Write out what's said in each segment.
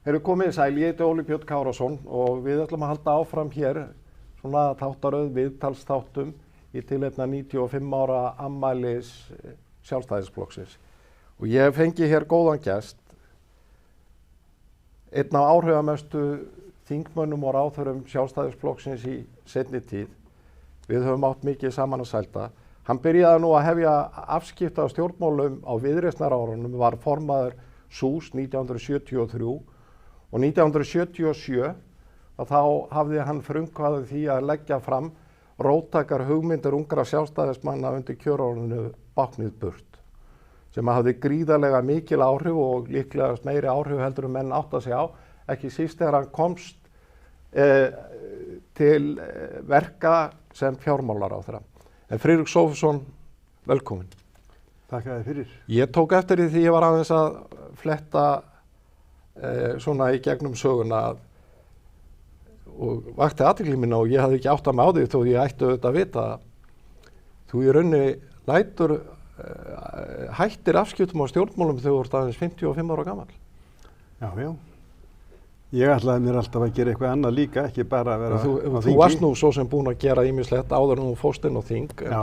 Heyrðu komið sæl, ég heiti Óli Björn Kárason og við ætlum að halda áfram hér svona þáttaröð viðtalsþáttum í tilefni 95 ára afmælis Sjálfstæðisflokksins. Og ég fengi hér góðan gest, einn af áhrifamestu þingmönnum og ráðherrum Sjálfstæðisflokksins í seinni tíð. Við höfum átt mikið saman að sælda. Hann byrjaði nú að hefja afskipti af stjórnmálum á viðreisnarárunum, var formaður SÚS 1973 og 1977 að þá hafði hann frumkvæði því að leggja fram róttækar hugmyndir ungra sjálfstæðismanna undir kjörorðinu Báknið burt, sem hafði gríðarlega mikil áhrif og líklega meiri áhrif heldur menn átta sig á, ekki síst þegar hann komst til verka sem fjármálaráðherra. En Friðrik Sophusson, velkomin. Takk að þið fyrir. Ég tók eftir því ég var aðeins að fletta svona í gegnum söguna og vakti athygli mína og ég hafði ekki áttað mig á því þó ég ætti auðvitað að vita að þú í rauninni lætur hættir afskiptum á stjórnmálum þegar þú ert aðeins 55 ára gamall. Já. Ég ætlaði mér alltaf að gera eitthvað annað líka, ekki bara að vera á þingi. Þú varst nú svo sem búin að gera ýmislegt áður en þú fórst inn á þing. Já,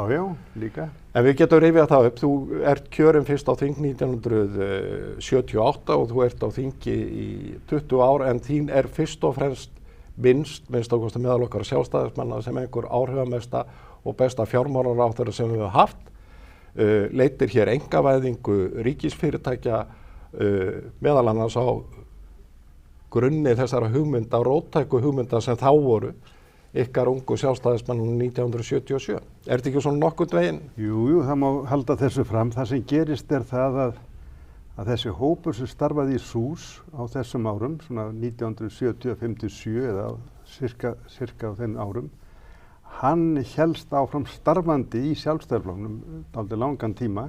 líka. En við getum rifjað það upp. Þú ert kjörinn fyrst á þing 1978 og þú ert á þingi í 20 ár en þín er fyrst og fremst minnst ákvæmst meðal okkar sjálfstæðismanna sem einhver áhrifamesta og besta fjármálaráðherra sem við höfum haft. Leitir hér einkavæðingu ríkisfyrirtækja meðal annars á grunni þessara hugmynda, róttæku hugmynda sem þá voru ykkar ungu sjálfstæðismannum 1977. Er þetta ekki svona nokkurn veginn? Jú, það má halda þessu fram. Það sem gerist er það að þessi hópur sem starfaði í SÚS á þessum árum, svona 1970-57 eða cirka á þeim árum, hann hélst áfram starfandi í Sjálfstæðisflokknum dálítið langan tíma.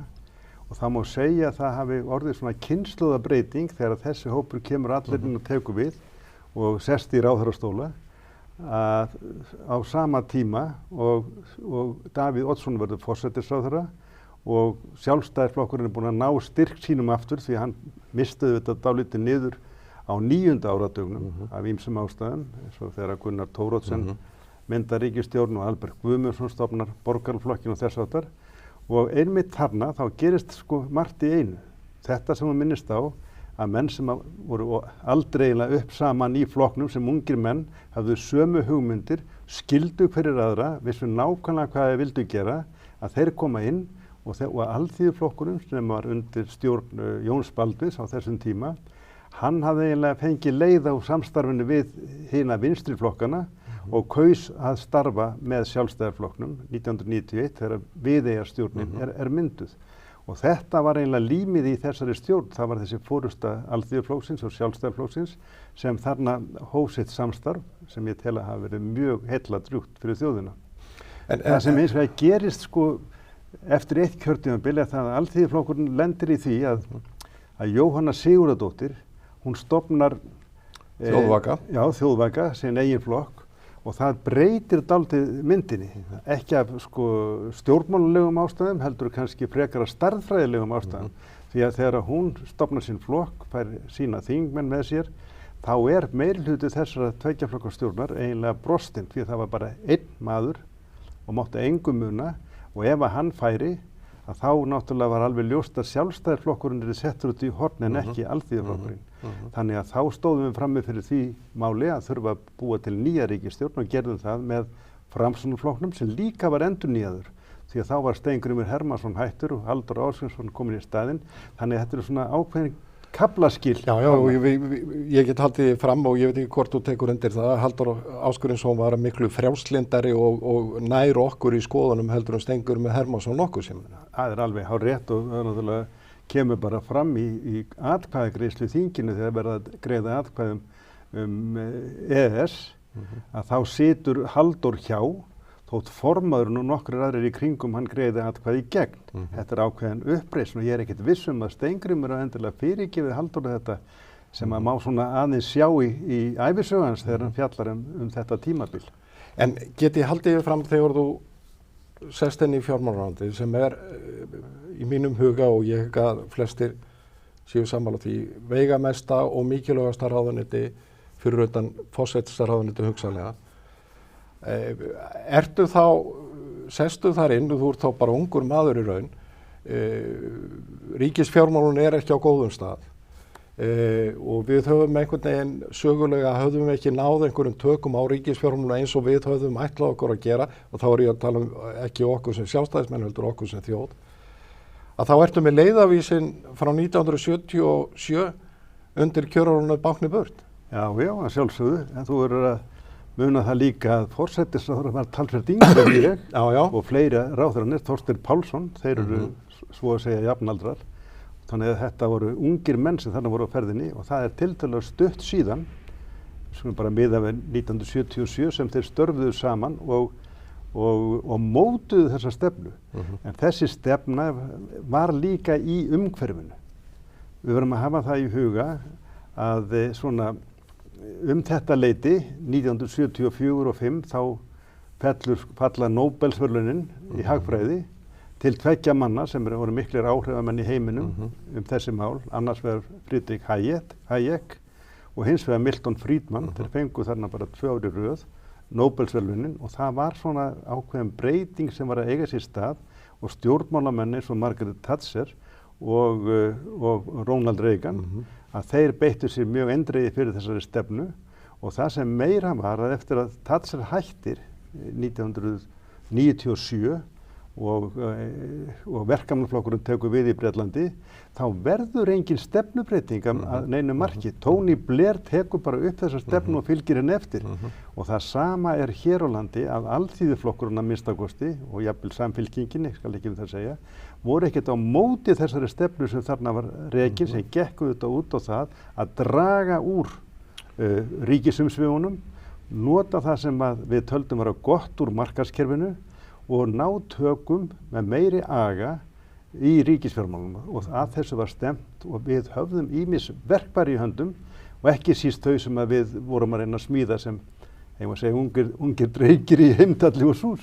Og það má segja að það hafi orðið svona kynslóðabreyting þegar þessi hópur kemur allir inn og tekur við og sest í ráðherrastóla að á sama tíma og Davíð Oddsson verður forsætisráðherra og Sjálfstæðisflokkurinn er búinn að ná styrk sínum aftur því hann mistiði þetta dálítið niður á 9. áratugnum af ýmsum ástæðum eins og þegar Gunnar Thoroddsen myndar ríkisstjórn og Albert Guðmundsson stofnar borgaraflokkinn og þess háttar. Og einmitt þarna þá gerist margt í einu. Þetta sem minnist á að menn sem voru aldrei upp saman í flokknum sem ungir menn hafðu sömu hugmyndir, skildu hverjir aðra, vissu nákvæmlega hvað þeir vildu gera, að þeir koma inn og Alþýðuflokkurinn sem var undir stjórn Jóns Baldvins á þessum tíma, hann hafði eiginlega fengið leið á samstarfinu við hina vinstri flokkana og kaus að starfa með Sjálfstæðisflokknum 1991 þegar Viðeyjarstjórnin er mynduð. Og þetta var eiginlega límið í þessari stjórn. Það var þessi forysta Alþýðuflokksins og Sjálfstæðisflokksins sem þarna hóf sitt samstarf sem ég tel að hafa verið mjög heilladrjúgt fyrir þjóðina. Það sem eins og gerist eftir eitt kjörtímabil er það að Alþýðuflokkurinn lendir í því að Jóhanna Sigurðardóttir, hún stofnar Þjóðvaka, sinn eigin flokk. Og það breytir dálítið myndinni, ekki af stjórnmálalegum ástæðum, heldur kannski frekar af stærðfræðilegum ástæðum. Því að þegar hún stofnar sinn flokk, fær sína þingmenn með sér, þá er meirihluti þessara tveggjaflokkastjórnar eiginlega brostinn, því að það var bara einn maður og mátti engu muna og ef að hann færi, að þá náttúrulega var alveg ljóst að Sjálfstæðisflokkurinn er settur út í horn en ekki Alþýðuflokkurinn. Þannig að þá stóðum við frammi fyrir því máli að þurfa að búa til nýja ríkisstjórn og gerðum það með Framsóknarflokknum sem líka var endurnýjaður því að þá var Steingrímur Hermannsson hættur og Halldór Ásgrímsson kominn í staðinn. Þannig að þetta er svona ákveðin kaflaskil. Já, ég get haldið fram og ég veit ekki hvort þú tekur undir það. Halldór Ásgrímsson var miklu frjálslyndari og nær okkur í skoðunum heldur en Steingrímur Hermannsson nokkuð sem. Það er alveg hárrétt og náttúrulega kemur bara fram í atkvæðagreiðslu þinginu þegar verða að greiða atkvæðum EES að þá situr Halldór hjá þótt formaðurinn og nokkrir aðrir í kringum hann greiði atkvæði í gegn. Þetta er ákveðin uppreisn og ég er ekkert viss að Steingrímur að endilega fyrirgefið Halldór þetta sem að má svona aðeins sjá í ævisögu þegar hann fjallar þetta tímabil. En get ég haldið fram þegar þú sest inn í fjármálaráðuneytið sem er í mínum huga og ég hugga flestir séu sammála því, veigamesta og mikilvægasta ráðuneyti fyrir utan forsætisráðuneyti hugsanlega. Sestu þar inn, þú ert þá bara ungur maður í raun, ríkisfjármálun ekki á góðum stað og við höfum einhvern veginn sögulega höfðum við ekki náð einhverjum tökum á ríkisfjármáluna eins og við höfðum ætlað okkur að gera, og þá ég að tala ekki okkur sem sjálfstæðismenn heldur okkur sem þjóð, að þá ertu með leiðavísin frá 1977 undir kjörorðinu bákni burt. Já, að sjálfsögðu, en þú verður að muna það líka að forsætisráðherra var talsvert yngri en ég og fleiri ráðherrarnir, Þorsteinn Pálsson, þeir eru svo að segja jafnaldrar, þannig að þetta voru ungir menn sem þarna voru á ferðinni og það tiltölulega stutt síðan, sem bara miða við 1977 sem þeir störfuðu saman og mótuðu þessa stefnu. En þessi stefna var líka í umhverfinu. Við verðum að hafa það í huga að svona þetta leyti, 1974 og 5, þá falla Nóbelsverðlaunin í hagfræði til 2 manna sem voru miklir áhrifamenn í heiminum þessi mál, annars vegar Friedrich Hayek og hins vegar Milton Friedman. Þeir fengu þarna bara 2 ár í röð Nóbelsverðlaunin og það var svona ákveðin breyting sem var að eiga sér stað og stjórnmálamenn eins og Margaret Thatcher og Ronald Reagan að þeir beittu sér mjög eindregið fyrir þessari stefnu og það sem meira var að eftir að Thatcher hættir 1997 og verkamannaflokkurinn tekur við í Bretlandi, þá verður engin stefnubreyting að neinu marki. Tony Blair tekur bara upp þessa stefnu og fylgir henni eftir. Og það sama hér á landi að alþýðuflokkurinn að minnstakosti og jafnvel samfylkingin, ég skal ekki við það segja, voru ekkert á móti þessari stefnu sem þarna var rekin, sem gekk auðvitað út á það að draga úr ríkisumsvifunum, nota það sem við töldum vera gott úr markaðskerfinu og ná tökum með meiri aga í ríkisfjármálunum og að þessu var stemt og við höfðum ýmis verkfæri í höndum og ekki síst þau sem við vorum að reyna að smíða sem, ég má segja, ungir dreykir í heimtalli og sús.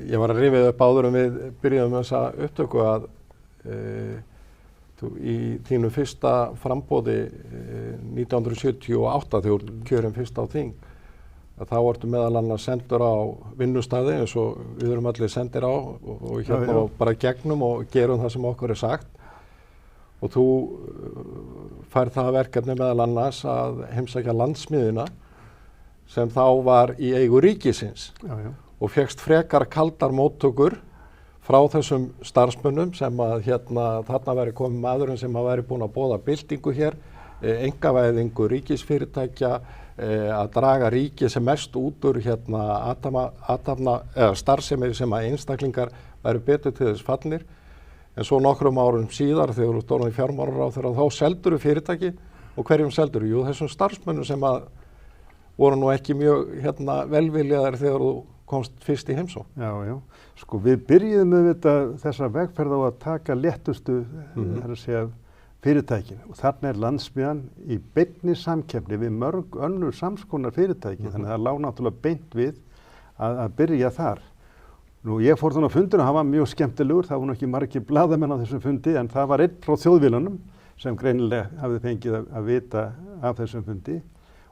Ég var að rifið upp áður við byrjuðum þessa upptöku að í þínu fyrsta framboði 1978 þegar kjörin fyrst á þing, að þá ertu meðal annars sendur á vinnustæði eins og við erum allir sendir á og hérna bara gegnum og gerum það sem okkur sagt og þú fær það verkefni meðal annars að heimsækja landsmiðina sem þá var í eigu ríkisins og fékkst frekar kaldar móttökur frá þessum starfsmönnum sem að þarna væri komið maðurinn sem að væri búin að boða byltingu hér, einkavæðingu ríkisfyrirtækja, að draga ríkið sem mest út úr starfsemi sem að einstaklingar væru betur til þess fallnir. En svo nokkrum árum síðar þegar þú stóðum í fjármálaráðherra þá seldur fyrirtæki og hverjum seldur? Jú, þessum starfsmönnum sem að voru nú ekki mjög velviljaðir þegar þú komst fyrst í heimsókn. Já. Sko við byrjuðum þessa vegferð á að taka léttustu fyrirtækin og þarna Landsmiðjan í beinni samkeppni við mörg önnur samskonar fyrirtæki, þannig að það lá náttúrulega beint við að byrja þar. Nú ég fór þannig á fundinu, það var mjög skemmtilegur, það voru ekki margir blaðamenn á þessum fundi en það var einn frá Þjóðviljanum sem greinilega hafði fengið að vita af þessum fundi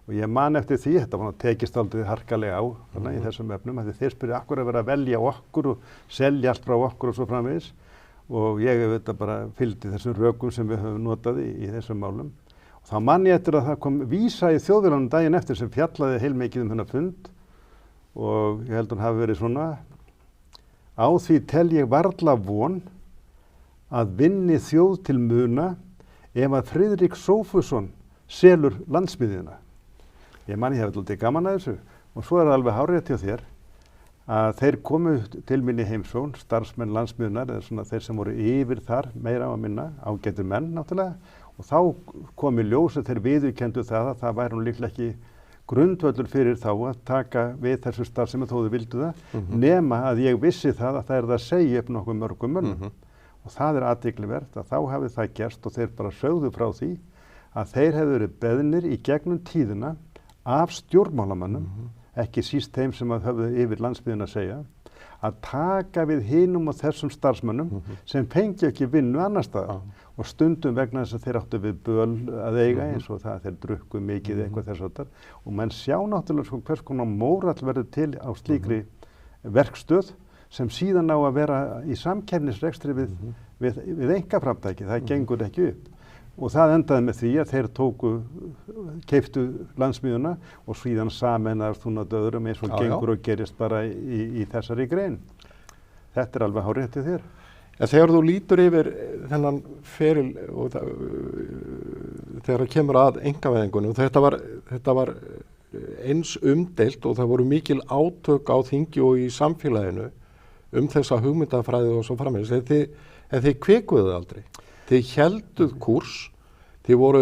og ég man eftir því, þetta var tekist aldrei harkalega á í þessum efnum, að þeir spyrja akkur að vera að velja okkur og selja allt frá okkur og svo framvegis. Og ég bara fylgdi þessum rökum sem við höfum notað í þessum málum. Og þá man ég eftir að það kom vísa í Þjóðviljanum daginn eftir sem fjallaði heilmikið þennan fund og ég held að hún hafi verið svona: á því tel ég varla von að vinni þjóð til muna ef að Friðrik Sófusson selur Landsmiðjuna. Ég man ég hef alltaf gaman að þessu og svo það alveg hárrétt hjá þér að þeir komu til mín í heimsókn, starfsmenn Landsmiðjunar, eða svona þeir sem voru yfir þar, meira á að minna, ágætir menn náttúrulega, og þá kom í ljós að þeir viðurkenndu það að það væri nú líklega ekki grundvöllur fyrir þá að taka við þessu starfsemi þó þau vildu það, nema að ég vissi það að það það að segja upp nokkuð mörgum mönnum. Og það athyglisvert að þá hafi það gerst og þeir bara sögðu frá því að þeir hefðu verið beðnir í gegnum tíðina af stjórnmálamönnum, ekki síst þeim sem höfðu yfir Landsmiðjuna að segja, að taka við hinum og þessum starfsmönnum sem fengi ekki vinnu annar staðar og stundum vegna þess að þeir áttu við böl að eiga eins og það þeir drukku mikið eitthvað þess að og menn sjá náttúrulega sko hvers konar mórall verður til á slíkri verkstöð sem síðan á að vera í samkeppnisrekstri við einkaframtæki, það gengur ekki upp. Og það endaði með því að þeir keyptu landsmiðjuna og síðan sameinaðist hún að öðrum eins og gengur og gerist bara í þessari grein. Þetta alveg hárrétt hjá þér. En þegar þú lítur yfir þennan feril og þegar það kemur að einkavæðingunni, þetta var eins umdeilt og það voru mikil átök á þingi og í samfélaginu þessa hugmyndafræði og svo framvegis, en þið kvikuðu aldrei. Þið hélduð kúrs, þið voru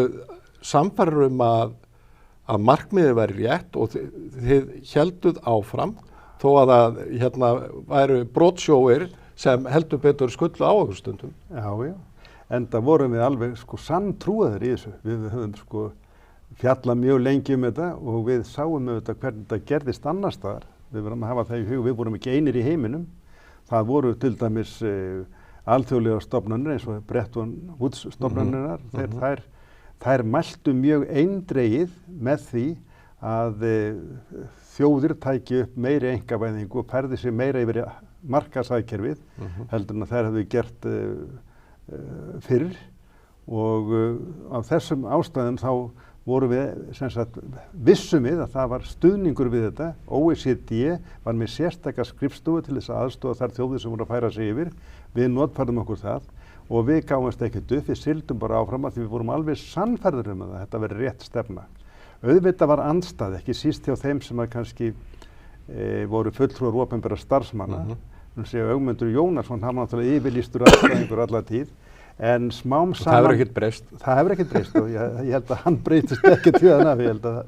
sannfærir að markmiðið væri rétt og þið hélduð áfram þó að það væru brotsjóir sem heldur betur skullu á okkur stundum. Já, enda vorum við alveg sanntrúaðir í þessu. Við höfum fjallað mjög lengi þetta og við sáum hvernig þetta gerðist annar staðar. Við verðum að hafa það í hug, við vorum ekki einir í heiminum. Það voru til dæmis alþjóðlegar stofnanir eins og Bretton Woods stofnanirnar, þær mæltu mjög eindregið með því að þjóðir tæki upp meiri einkavæðingu og færði sig meira yfir markaðshagkerfið heldur en að þær hefðu gert fyrr og af þessum ástæðum þá vorum við vissum við að það var stuðningur við þetta. OECD var með sérstaka skrifstofu til þess að aðstoða þær þjóðir sem voru að færa sig yfir. Við notfærðum okkur það og við gáumst ekkert upp, við sigldum bara áfram að því við vorum alveg sannfærðir að þetta veri rétt stefna. Auðvitað var andstæð, ekki síst hjá þeim sem að kannski voru fulltrúar opinberra starfsmanna. Ögmundur Jónasson, hann var náttúrulega yfirlýstur andstæðingur alla tíð. En smám saman... Það hefur ekkert breyst. Það hefur ekkert breyst og ég held að hann breytist ekkert við hann af, ég held að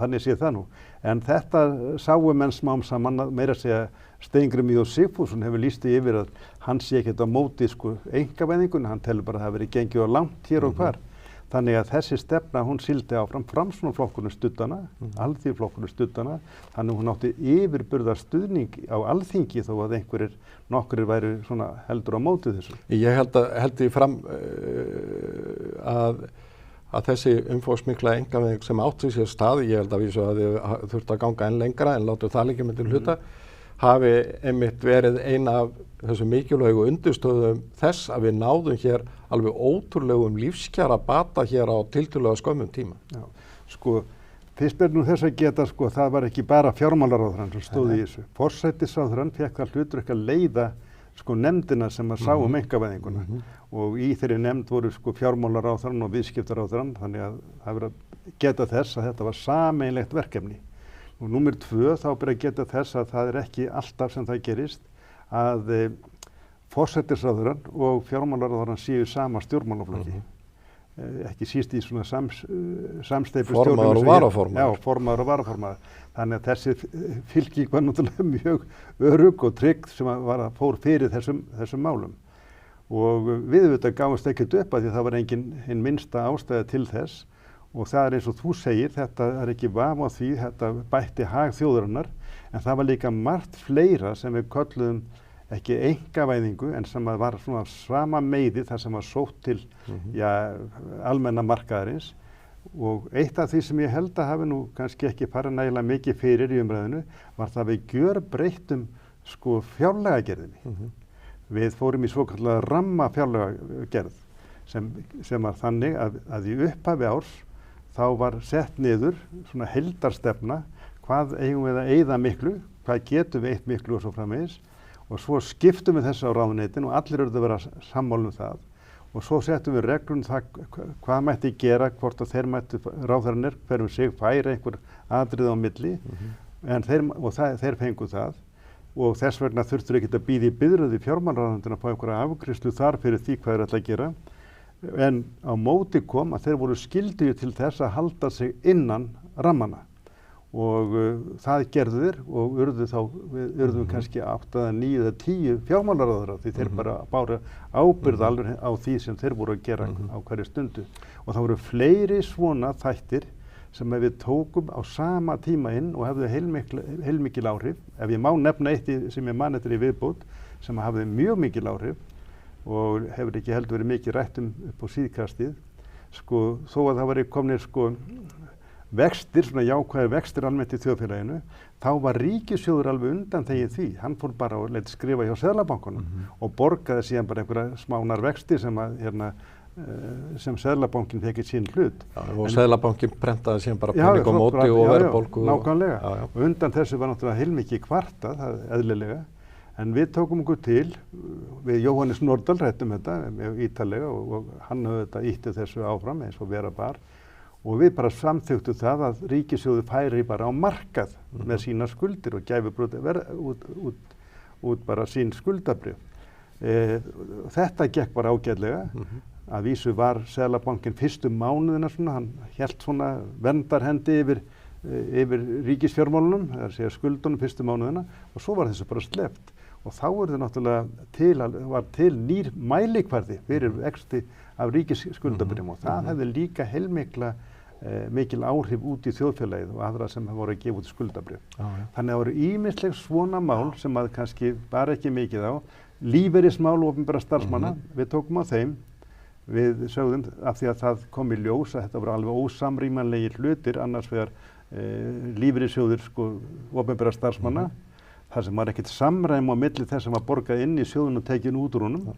þannig sé það nú. En þetta sáu menn smám saman, meira að segja Steingrímur J. Sigfússon hefur lýst því yfir að hann sé ekkert á móti einkavæðingunni, hann telur bara að það veri gengið á langt hér og hvar. Þannig að þessi stefna, hún sildi áfram, Framsóknarflokkurinn studdana, Alþýðuflokkurinn studdana, þannig hún átti yfirburða stuðning á Alþingi þó að nokkrir væru heldur á móti þessu. Ég held því fram að þessi umfangsmikla einkavæðing sem átti sér stað, ég held að vísu að þið þurfti að ganga enn lengra en látu það líka með til hluta, hafi einmitt verið ein af þessum mikilvægu undirstöðum þess að við náðum hér alveg ótrúlegum lífskjara bata hér á tiltölulega skömmum tíma. Já, fyrst ber nú þess að geta, það var ekki bara fjármálaráðherrann sem stóð í þessu. Forsætisráðherrann fékk það hlutverk að leiða nefndina sem að sá einkavæðinguna og í þeirri nefnd voru fjármálaráðherrann og viðskiptaráðherrann, þannig að það verið að geta þess að þetta var sameiginlegt verkefni. Og númer 2 þá ber að geta þess að það ekki alltaf sem það gerist að forsætisráðherrann og fjármálaráðherrann séu sama stjórnmálaflokki. Ekki síst í samsteypu formaður og varaformaður. Já, formaður og varaformaður. Þannig að þessi fylking var náttúrulega mjög örugg og trygg sem fór fyrir þessum málum. Og við gáumst ekkert upp að því það var engin minnsta ástæða til þess. Og það eins og þú segir, þetta ekki vafa á því, þetta bætti hag þjóðarinnar, en það var líka margt fleira sem við kölluðum ekki einkavæðingu, en sem var sama meiði þar sem var sótt til almenna markaðarins. Og eitt af því sem ég held að hafi nú kannski ekki farið nægilega mikið fyrir í umræðinu, var það við gjörbreyttum fjárlagagerðinni. Við fórum í svokallaða ramma fjárlagagerð, sem var þannig að í upphafi árs þá var sett niður heildarstefna, hvað eigum við að eyða miklu, hvað getum við eytt miklu og svo framvegis og svo skiptum við þessu á ráðuneytin og allir eru að vera sammála það og svo settum við reglum það hvað mætti gera, hvort að þeir mætti ráðherrarnir hverjum sig færa einhver atriði á milli þeir fengu það og þess vegna þurftur ekki að bíða í biðröð í fjármálaráðuneytinu að fá einhverja afgreiðslu þar fyrir því hvað þeir ætla að gera. En á móti kom að þeir voru skyldir til þess að halda sig innan rammana og það gerðu þeir og urðu kannski 8, 9 eða 10 fjármálaráðherrar því þeir bara báru ábyrgð alveg á því sem þeir voru að gera á hverju stundu og það voru fleiri svona þættir sem við tókum á sama tíma inn og hefðu heilmikil áhrif. Ef ég má nefna eitt sem ég man eftir í viðbót sem hafði mjög mikil áhrif og hefur ekki heldur verið mikið rætt upp á síðkastið, sko, þó að það væri komnir sko vextir, svona jákvæðir vextir almennt í þjóðfélaginu, þá var ríkissjóður alveg undanþegið því. Hann fór bara og lét skrifa hjá Seðlabankanum og borgaði síðan bara einhverja smánar vexti sem sem Seðlabankinn fekk í sín hlut. Já, og Seðlabankinn prentaði síðan bara pening á móti og verðbólgu. Nákvæmlega. Og undan þessu var náttúrulega heilmikið kvartað, það eðlilega. En við tókum okkur til, við Jóhannes Nordal rættum þetta mjög ítarlega og hann auðvitað ýtti þessu áfram eins og vera bar. Og við bara samþykktum það að ríkissjóður færi bara á markað með sína skuldir og gæfi út bara sín skuldabrif. Þetta gekk bara ágætlega. Að vísu var Seðlabankinn fyrstu mánuðina svona, hann hélt svona verndarhendi yfir ríkisfjármálunum, það er að segja skuldunum fyrstu mánuðina og svo var þessu bara sleppt. Og þá var til nýr mælikvarði fyrir vexti af ríkisskuldabrifum og það hefði líka mikil áhrif út í þjóðfélagið og aðra sem voru að gefa út skuldabrif. Þannig að það voru ýmisleg svona mál sem að kannski bara ekki mikið á, lífeyrismál opinberra starfsmanna, við tókum á þeim. Við sögðum af því að það kom í ljós að þetta voru alveg ósamrýmanlegir hlutir, annars vegar lífeyrissjóðir sko opinberra starfsmanna, þar sem var ekkert samræmi á milli þess sem var borgað inn í sjóðun og tekin út úr honum.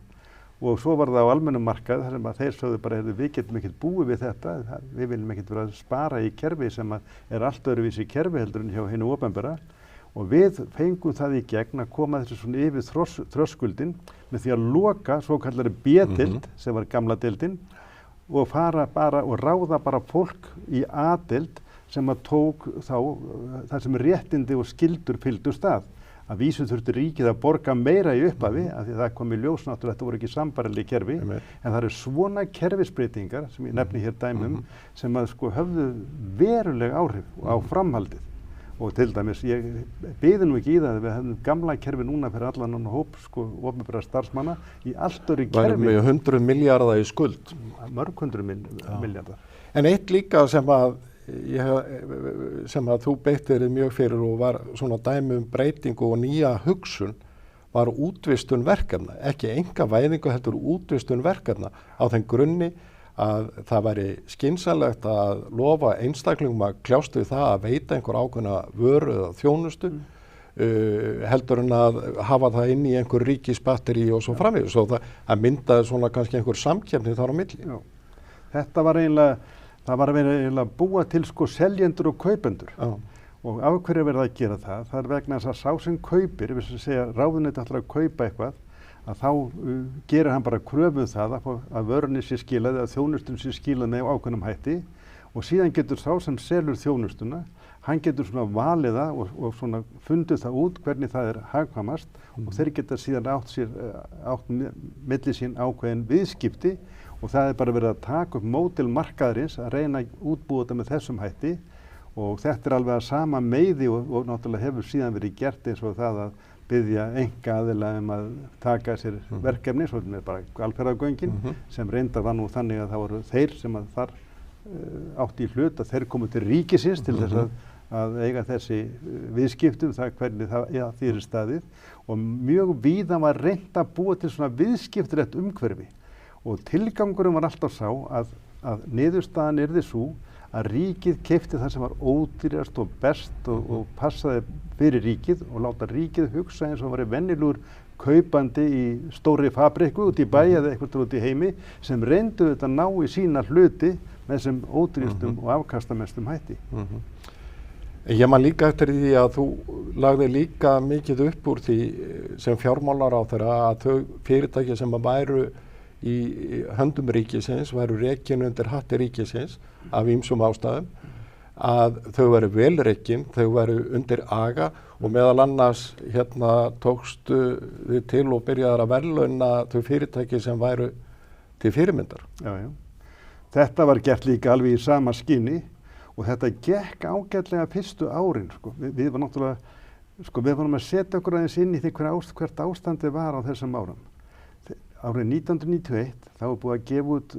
Og svo var það á almennum markað þar sem að þeir sögðu bara við getum ekkert búið við þetta, við viljum ekkert vera að spara í kerfi sem er allt öðruvísi kerfi heldur en hjá hinu opinbera. Og við fengum það í gegn að koma þessu svona yfir þröskuldin með því að loka svokallari B-deild sem var gamla deildin og fara bara og ráða bara fólk í A-deild sem að tók þá það sem réttindi og skyldur fylgdu stað. Að vísu þurfti ríkið að borga meira í upphafi af því það kom í ljós náttúrulega þetta voru ekki sambærileg kerfi en það eru svona kerfisbreytingar sem ég nefni hér dæmum sem að sko höfðu veruleg áhrif á framhaldið. Og til dæmis, ég biði nú ekki í það að við hefðum gamla kerfi núna fyrir allan annan hóp, sko, opinberra starfsmanna í allt öðru kerfi. Væri með 100 milljarða í skuld. Mörg 100 milljarðar. En eitt líka sem að þú beittir mjög fyrir og var svona dæmi breytingu og nýja hugsun var útvistun verkefna. Ekki einkavæðingu heldur útvistun verkefna á þeim grunni að það væri skynsamlegt að lofa einstaklingum að kljást við það að veita einhver ákveðna vöru eða þjónustu heldur en að hafa það inn í einhver ríkisbatteri og svo framvegis. Svo það myndaði svona kannski einhver samkeppni þar á milli. Já. Þetta var eiginlega búa til sko seljendur og kaupendur. Já. Og af hverju verið að gera það? Það er vegna þess að sá sem kaupir, við sem segja ráðuneytið ætlar að kaupa eitthvað, að þá gerir hann bara kröfu það að vörunni sé skilað eða þjónustun sé skilað með ákveðnum hætti og síðan getur sá sem selur þjónustuna, hann getur svona valið það og svona fundið það út hvernig það er hagkvæmast og þeir geta síðan átt milli sín ákveðin viðskipti og það er bara verið að taka upp mótil markaðarins að reyna að útbúa þetta með þessum hætti og þetta er alveg að sama meiði og náttúrulega hefur síðan verið gert eins og það að biðja einkaaðila að taka sér verkefni, svo er bara Hvalfjarðargöngin sem reyndar var nú þannig að það voru þeir sem að þar átti í hlut að þeir komu til ríkisins til þess að eiga þessi viðskiptum, það hvernig það fyrir staðið og mjög víða var reynt að búa til svona viðskiptrætt umhverfi og tilgangurum var alltaf sá að niðurstaðan yrði sú að ríkið keypti það sem var ódýrast og best og passaði fyrir ríkið og láta ríkið hugsa eins og var venjulegur kaupandi í stóri fabrikku út í bæ eða eitthvað út í heimi sem reyndu þetta ná í sína hluti með sem ódýrastum og afkastamestum hætti. Ég man líka eftir því að þú lagði líka mikið upp úr því sem fjármálaráðherra að þau fyrirtæki sem væru í höndum ríkisins, væru rekin undir hatti ríkisins af ýmsum ástæðum, að þau væru vel rekin, þau væru undir aga og meðal annars tókstu þið til og byrjaðir að verðlauna þau fyrirtæki sem væru til fyrirmyndar. Já. Þetta var gert líka alveg í sama skyni og þetta gekk ágætlega fyrstu árin. Við var náttúrulega, við varum að setja okkur aðeins inn í því hvert ástandið var á þessum árum. árið 1991 þá er búið að gefa út,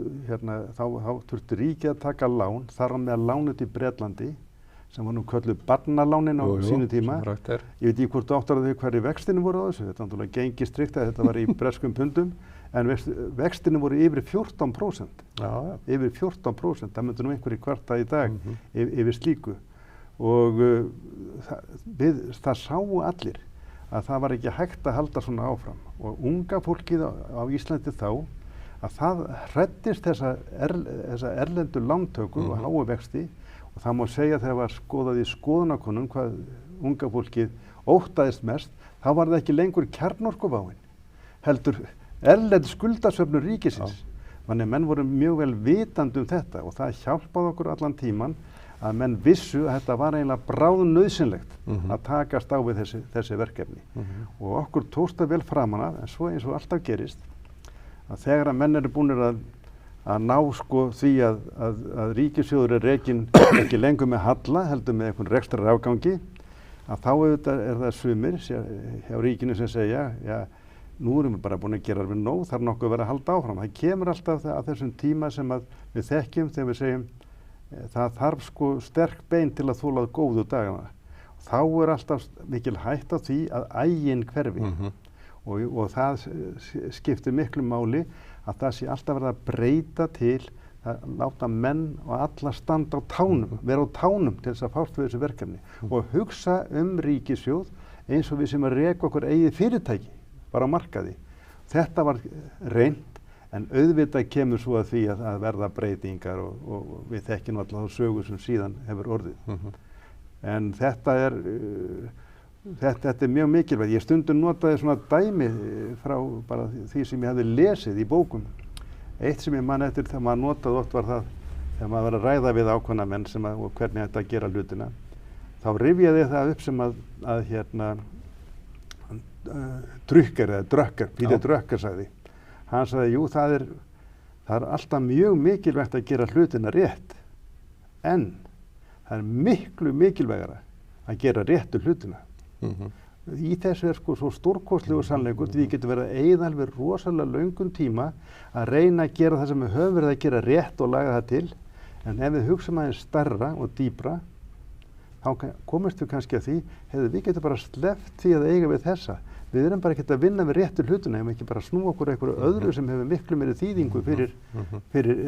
þá þurfti ríkið að taka lán, þar á meðal lán út í Bretlandi, sem var nú kölluð barnalánin á sínu tíma. Ég veit ekki hvort áttar að þau hverju vextinu voru á þessu, þetta er náttúrulega gengið strikt að þetta var í breskum pundum, en vextinu voru yfir 14%. Yfir 14%, það myndi nú einhverju kvarta í dag yfir slíku. Og það sáu allir að það var ekki hægt að halda svona áfram. Og unga fólkið á Íslandi þá, að það hræddist þessa erlendu lántöku og háu vexti. Og það má segja þegar var skoðað í skoðanakönnun hvað unga fólkið óttaðist mest, þá var það ekki lengur kjarnorkuváin, heldur erlend skuldasöfnur ríkisins. Þannig að menn voru mjög vel vitandi þetta og það hjálpaði okkur allan tíman að menn vissu að þetta var eiginlega bráðnauðsynlegt að takast á við þessi verkefni. Og okkur tókst það vel framan af, en svo eins og alltaf gerist, að þegar að menn eru búnir að ná sko því að ríkissjóður er rekinn ekki lengur með halla, heldur með einhvern rekstrarafgangi, að þá er það sumir hjá ríkinu sem segja, já, nú erum við bara búin að gera við nóg, þarf nokkuð að vera að halda áfram. Það kemur alltaf að þessum tíma sem við þekkjum þegar við segjum það þarf sko sterk bein til að þola góðu dagana. Þá er alltaf mikil hætt á því að ægin hverfi og það skiptir miklu máli að það sé alltaf verið að breyta til að láta menn og alla standa á tánum, vera á tánum til þess að fást við þessu verkefni og hugsa ríkissjóð eins og við sem að reka okkur eigið fyrirtæki bara á markaði. Þetta var reynt, en auðvitað kemur svo að því að verða breytingar og við þekkjum alltaf þá sögu sem síðan hefur orðið. En þetta er mjög mikilvægt. Ég stundum notaði svona dæmi frá bara því sem ég hefði lesið í bókum. Eitt sem ég man eftir þegar maður notaði oft var það þegar maður var að ræða við ákveðna menn og hvernig þetta að gera hlutina. Þá rifjaði það upp sem Peter Drucker sagði. Hann sagði, jú, það er alltaf mjög mikilvægt að gera hlutina rétt, en það er miklu mikilvægara að gera réttu hlutina. Í þessu sko svo stórkostlegur sannleikur, því getur verið að eyða alveg rosalega löngum tíma að reyna að gera það sem við höfum verið að gera rétt og laga það til, en ef við hugsaum aðeins stærra og dýpra, þá komumst við kannski að því, við getum bara sleppt því að eiga við þessa. Við erum bara ekkert að vinna með réttu hlutina, ef ekki bara snúa okkur einhverju öðru sem hefur miklu meiri þýðingu fyrir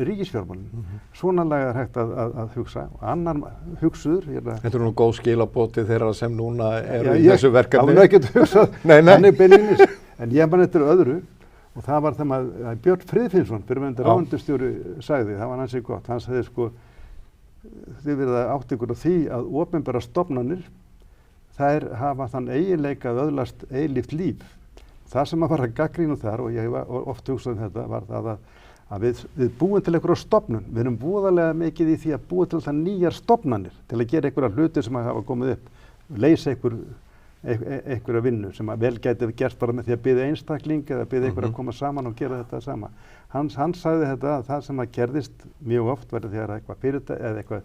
ríkisfjármálin. Svona lagað er hægt að hugsa. Annar hugsuður. Þetta er nú góð skilabóti þeirra sem núna eru í þessu verkefni. Já, ég get hugsað þannig beinlínis. En ég man eftir öðru, og það var þegar að Björn Friðfinnsson, fyrrverandi ráðuneytisstjóri, sagði, það var ansi gott. Hann sagði sko, þið verið að átta ykkur á því að opinberar stofnanir þær hafa þann eiginleika að öðlast eilíft líf. Það sem að var að gagnrýna þar, og ég hef oft hugsað þetta, var það að við búum til einhverja stofnun. Við erum voðalega mikið í því að búa til það nýjar stofnanir til að gera einhverja hluti sem að hafa komið upp. Leysa einhverja vinnu sem að vel gæti gert bara með því að biðja einstakling eða biðja einhverja að koma saman og gera þetta sama. Hann sagði þetta að það sem að gerðist mjög oft var þegar eitthvað fyrirtæki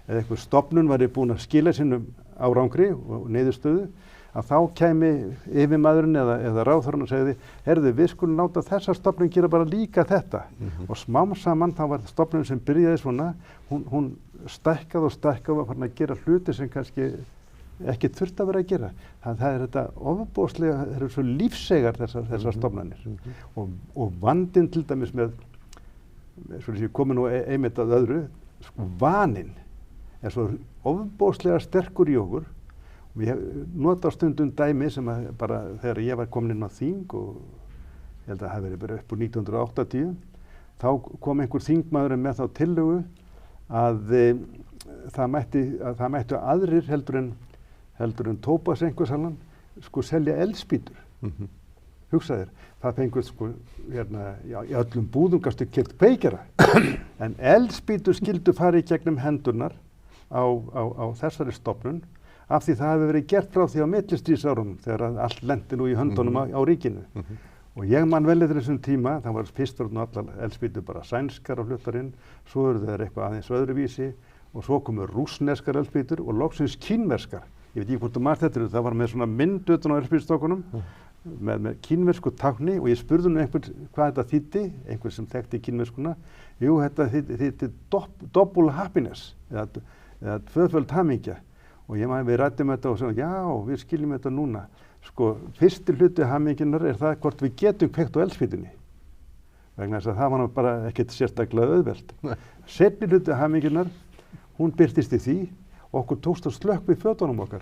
eða eitthvað stofnun væri búin að skila sínum árangri og niðurstöðu, að þá kæmi yfirmaðurinn eða ráðherrann og segði, heyrðu, við skulum láta þessa stofnun gera bara líka þetta. Og smám saman þá var stofnun sem byrjaði svona, hún stækkaði og var farin að gera hluti sem kannski ekki þurfti að vera að gera. Það er þetta ofboðslega, það eru svo lífsegar þessar stofnanir. Og vandinn til dæmis með, svo ég komi nú einmitt að öðru, sko vaninn er svo ofboðslega sterkur í okkur. Ég nota stundum dæmi sem bara þegar ég var komin inn á þing og ég held að það hafi verið bara upp úr 1980, þá kom einhver þingmaður með þá tillögu að það mættu aðrir heldur en tóbakseinkasalan sko selja eldspýtur. Hugsaðir, það fengur sko í öllum búðum gastu keypt kveikjara, en eldspýtur skildu fara í gegnum hendurnar á þessari stofnun af því það hefði verið gert frá því á millistríðsárunum þegar allt lenti nú í höndunum á ríkinu. Og ég man vel eftir þessum tíma, það var fyrst og allar eldspýtur bara sænskar á fluttarinn, svo eru þeir eitthvað aðeins öðruvísi og svo komu rússneskar eldspýtur og loksins kínverskar. Ég veit ekki hvort þú margt þetta, það var með svona mynd utan á eldspýtustokkunum með kínversku tákni og ég spurði nú einhvern hvað þetta þýddi, einhver sem þekkti kínverskuna. Jú, þetta þýddi double happiness eða tvöföld hamingja. Og við ræddum þetta og sagðum, já, við skiljum þetta núna. Sko, fyrsti hluti hamingjunar það hvort við getum kveikt á eldspýtunni. Vegna þess að það var nú bara ekkert sérstaklega auðvelt. Seinni hluti hamingjunar, hún birtist í því og okkur tókst að slökkva í fötunum okkar.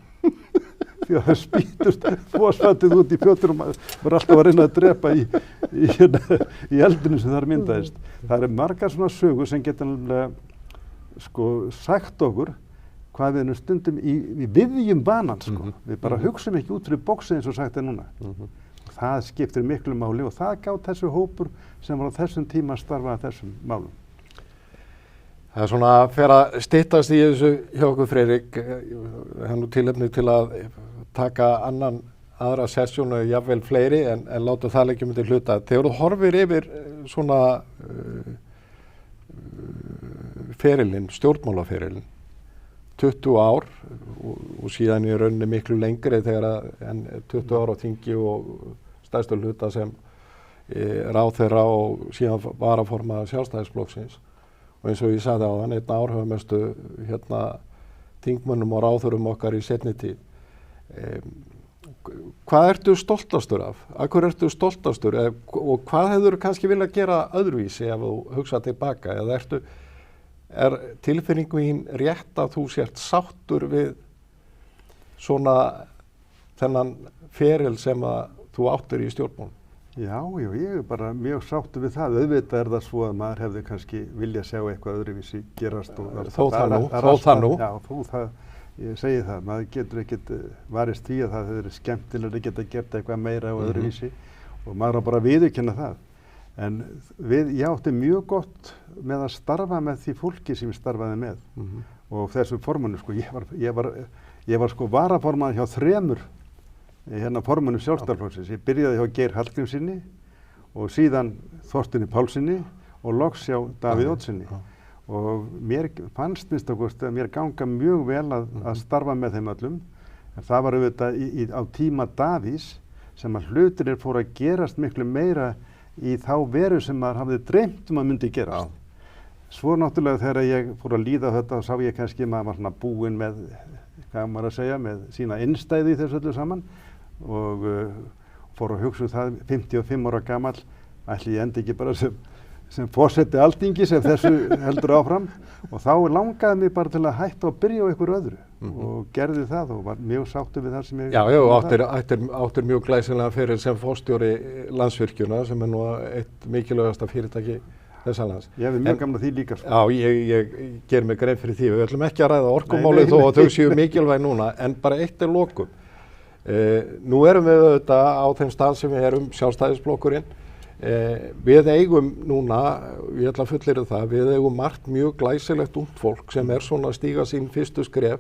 Því að það spýtust fósfatið út í fötunum, var alltaf að reyna að drepa í eldinu sem þar myndaðist. Það margar svona sögur sem geta sagt okkur hvað við stundum í viðjum banan. Við bara hugsum ekki út fyrir boxið eins og sagt núna. Það skiptir miklu máli og það gátt þessu hópur sem var á þessum tíma að starfa að þessum málum. Það svona fer að styttast í þessu hjá okkur, Friðrik. Það nú tilefni til að taka aðra sessjónu, jafnvel fleiri, en láta það leggja til hluta. Þegar þú horfir yfir svona ferilinn, stjórnmálaferilinn, 20 ár og síðan í rauninni miklu lengri en 20 ár á þingi og stærstu hluta sem ráðherra og síðan varaformaður Sjálfstæðisflokksins. Og eins og ég sagði áðan, einn áhrifamestu þingmönnum og ráðherrum okkar í seinni tíð. Hvað ertu stoltastur af? Af hverju ertu stoltastur? Og hvað hefur kannski viljað gera öðruvísi ef þú hugsað tilbaka? Eða er tilfinningin rétt að þú sért sáttur við svona þennan feril sem að þú áttir í stjórnmálum? Já, ég bara mjög sáttur við það. Auðvitað það svo að maður hefði kannski viljað sjá eitthvað öðruvísi gerast. Þó það nú. Já, ég segi það. Maður getur ekkert varist því að það hefur skemmtilega að geta gert eitthvað meira og öðruvísi og maður á bara að viðurkenna það. En ég átti mjög gott með að starfa með því fólki sem ég starfaði með og þessu formunum. Sko, ég var sko varaformaður hjá 3 formönnum Sjálfstæðisflokksins. Ég byrjaði hjá Geir Hallgrímssyni og síðan Þorsteini Pálssyni og loks hjá Davíð Oddssyni. Og mér fannst að mér ganga mjög vel að starfa með þeim öllum. En það var auðvitað á tíma Davíðs sem að hlutirnir fóru að gerast miklu meira í þá veru sem maður hafði dreymt að myndi gerast. Svo náttúrulega þegar ég fór að líða þetta sá ég kannski maður var svona búinn með, hvað maður að segja, með sína innstæði í þessu öllu saman og fór að hugsa það 55 ára gamall, ætli ég endi ekki bara sem forseti Alþingis ef þessu heldur áfram og þá langaði mig bara til að hætta og byrja á einhver öðru og gerði það og var mjög sáttur við það sem ég... Já, áttir mjög glæsilega fyrir sem forstjóri Landsvirkjunar sem nú eitt mikilvægasta fyrirtæki þessa lands. Ég hef mjög gaman að því líka. Sko. Já, ég ger mig grein fyrir því. Við ætlum ekki að ræða orkumálið þó að þau séu mikilvæg núna, en bara eitt lokum. Nú erum við auðvitað á þeim stað sem við erum, Sjálfstæðisflokkurinn. Við eigum núna, ég ætla að fullyrða það, við eigum margt mjög glæsilegt ungt fólk sem svona að stíga sín fyrstu skref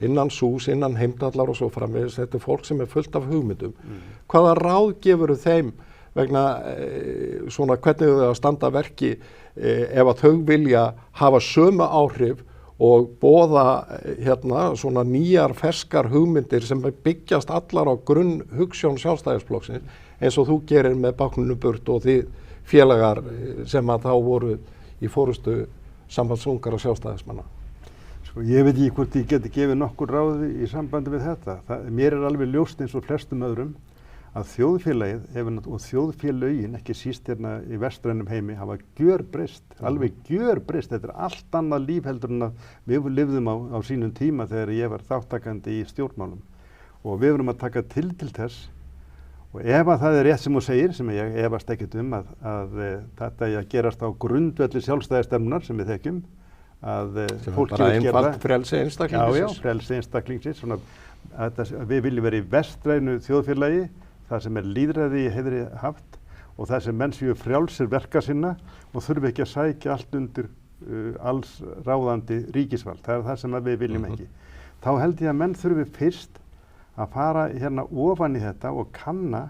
innan SÚS, innan Heimdallar og svo framvegis. Þetta fólk sem fullt af hugmyndum. Hvaða ráð gefurðu þeim vegna svona hvernig þau að standa að verki ef að þau vilja hafa sömu áhrif og boða svona nýjar ferskar hugmyndir sem byggjast allar á grunn hugsjón Sjálfstæðisflokksins eins og þú gerir með bákninu burt og þið félagar sem að þá voru í forystu Sambandsungar og Sjálfstæðismanna. Sko ég veit ekki hvort ég geti gefið nokkur ráði í sambandi við þetta. Mér alveg ljóst eins og flestum öðrum að þjóðfélagið og þjóðfélögin, ekki síst hérna í vestrænum heimi, hafa gjörbreyst, alveg gjörbreyst. Þetta allt annað líf heldur en að við lifðum á sínum tíma þegar ég var þáttakandi í stjórnmálum. Og við verum að taka til þess og ef að það rétt sem þú segir, sem ég efast ekkert að þetta að gerast á grundvelli sjálfstæðisstefnunar sem við þekkjum, að fólk bara einfalt frelsi einstaklingsins. Já, frelsi einstaklingsins. Við viljum vera í vestrænu þjóðfélagi, það sem lýðræði í heiðri haft og það sem menn séu frjálsir verka sinna og þurfi ekki að sækja allt undir alls ráðandi ríkisvald. Það það sem við viljum ekki. Þá held ég að menn þurfi fyrst að fara hérna ofan í þetta og kanna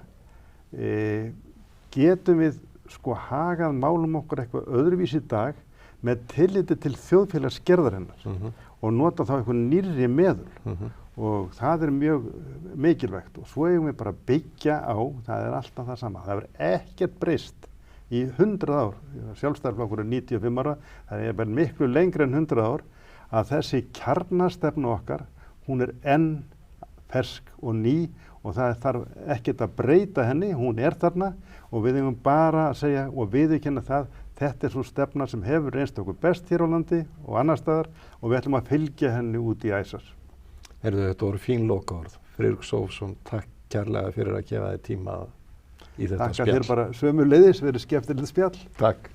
getum við sko hagað málum okkur eitthvað öðruvísi í dag með tilliti til þjóðfélagsgerðarinnar og nota þá einhvern nýrri meðul og það er mjög mikilvægt og svo eigum við bara að byggja á, það er alltaf það sama, það er ekkert breyst í 100 ár, sjálfstæðisflokkur er 95 ára, það er bara miklu lengri en 100 ár, að þessi kjarnastefnu okkar, hún er enn fersk og ný og það þarf ekkert að breyta henni, hún er þarna og við eigum bara að segja og viðurkenna það, þetta er svo stefna sem hefur reynst okkur best hér á landi og annar staðar og við ætlum að fylgja henni út í æsar. Heyrðu, þetta voru fín lokaorð. Friðrik Sófusson, takk kærlega fyrir að gefa þið tíma í þetta spjall. Takk að þér bara sömuleiðis, verið skemmtilegt spjall. Takk.